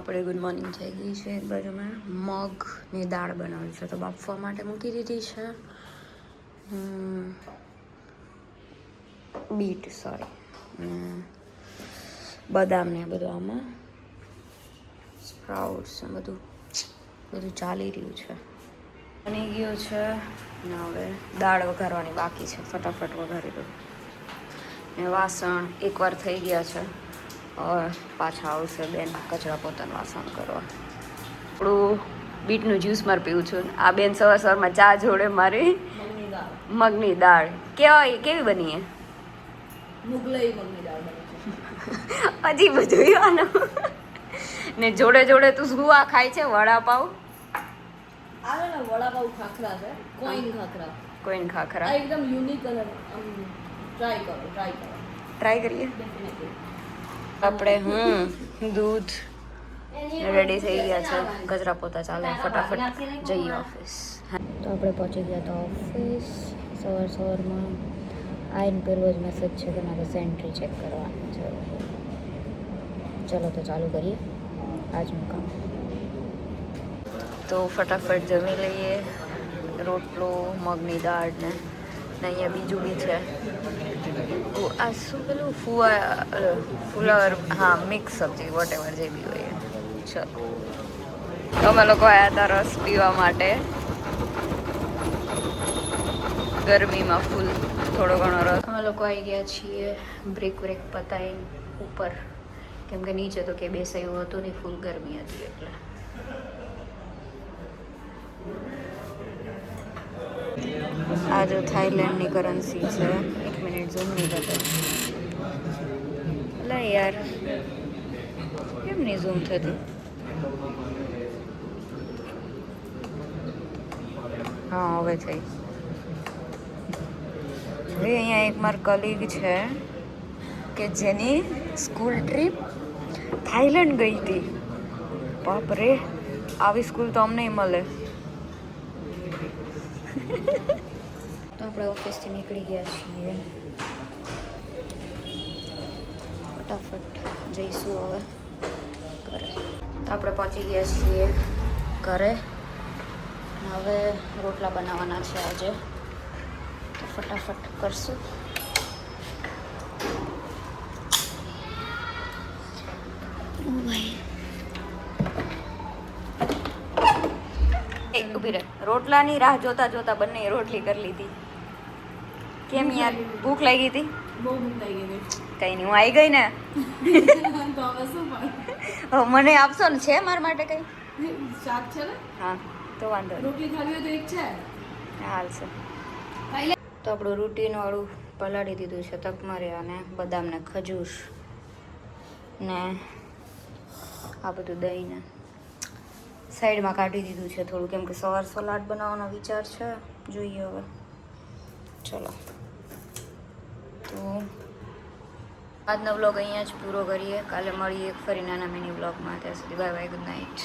આપણે good morning થઈ ગઈ છે. એક બાજુ મેં મગની દાળ બનાવી છે તો બાફવા માટે મૂકી દીધી છે. બીટ સોરી બદામ ને બધું આમાં સ્પ્રાઉટ્સ ને બધું ચાલી રહ્યું છે. બની ગયું છે ને હવે દાળ વઘારવાની બાકી છે. ફટાફટ વઘારી દઉં ને વાસણ એકવાર થઈ ગયા છે. હવે પાછા આવશે બેન કચરા પોતાનું વાસણ કરવા. આપણું બીટનું જ્યુસ મારે પીવું છું. આ બેન સવારમાં ચા જોડે મારી મગની દાળ કેવી બની હજી બધું ને જોડે જોડે તું શું આ ખાય છે? વડાપાવ આવે ને વડાપાવ ખાખરા છે. કોઈન ખાખરા એકદમ યુનિક અને ટ્રાય કરીએ. આપણે દૂધ રેડી થઈ ગયા છે. કચરા પોતા ચાલે ફટાફટ જઈએ ઓફિસ. તો આપણે પહોંચી ગયા તો ઓફિસ. સવારમાં આઈને પહેલો જ મેસેજ છે કે મારે સેન્ટ્રી ચેક કરવાનું છે. ચલો તો ચાલુ કરીએ આજનું કામ. તો ફટાફટ જમી લઈએ. રોટલો મગની દાળ ને અહીંયા બીજું બી છે. આ શું પેલું ફુલાવર હા મિક્સ સબ્જી વોટેવર જે બી હોય. ચલો અમે લોકો આવ્યા હતા રસ પીવા માટે. ગરમીમાં ફૂલ થોડો ઘણો રસ. અમે લોકો આવી ગયા છીએ બ્રેક પતાવીને ઉપર, કેમ કે નીચે તો કે બેસાયું હતું નહીં, ફૂલ ગરમી હતી એટલે. આ જો થાઈલેન્ડની કરન્સી છે. 1 મિનિટ ઝૂમ નહીં થતો. લે યાર કેમ નહીં ઝૂમ થતી? હા હવે થઈ. હવે અહીંયા એક માર કલીગ છે કે જેની સ્કૂલ ટ્રીપ થાઈલેન્ડ ગઈ હતી. બાપ રે, આવી સ્કૂલ તો અમને મળે. તો આપણે ઓફિસથી નીકળી ગયા છીએ. ફટાફટ જઈશું હવે ઘરે. તો આપણે પહોંચી ગયા છીએ ઘરે. હવે રોટલા બનાવવાના છે આજે, તો ફટાફટ કરશું. ઊભી રહે. રોટલાની રાહ જોતા જોતા બંને રોટલી કરી લીધી. કેમ યાર ભૂખ લાગી હતી? બહુ ભૂખ લાગી ગઈ. કઈ નહીં, હું આવી ગઈ ને. તો હવે શું પણ મને આપશો ને? છે મારા માટે કઈ શાક છે ને? હા તો વાંધો નહીં. રોટલી ખાવી હોય તો એક છે. હાલ છે. તો આપણું રૂટીન વાળું પલાળી દીધું છે. તકમરે અને બદામ ને ખજૂર ને આ બધું દહીં ને સાઈડમાં કાઢી દીધું છે થોડું, કેમ કે સવાર સલાડ બનાવવાનો વિચાર છે. જોઈએ હવે. ચલો તો આજનો વ્લોગ અહીંયા જ પૂરો કરીએ. કાલે મળીએ ફરી નાના મિની વ્લોગમાં. ત્યાં સુધી બાય બાય, ગુડ નાઇટ.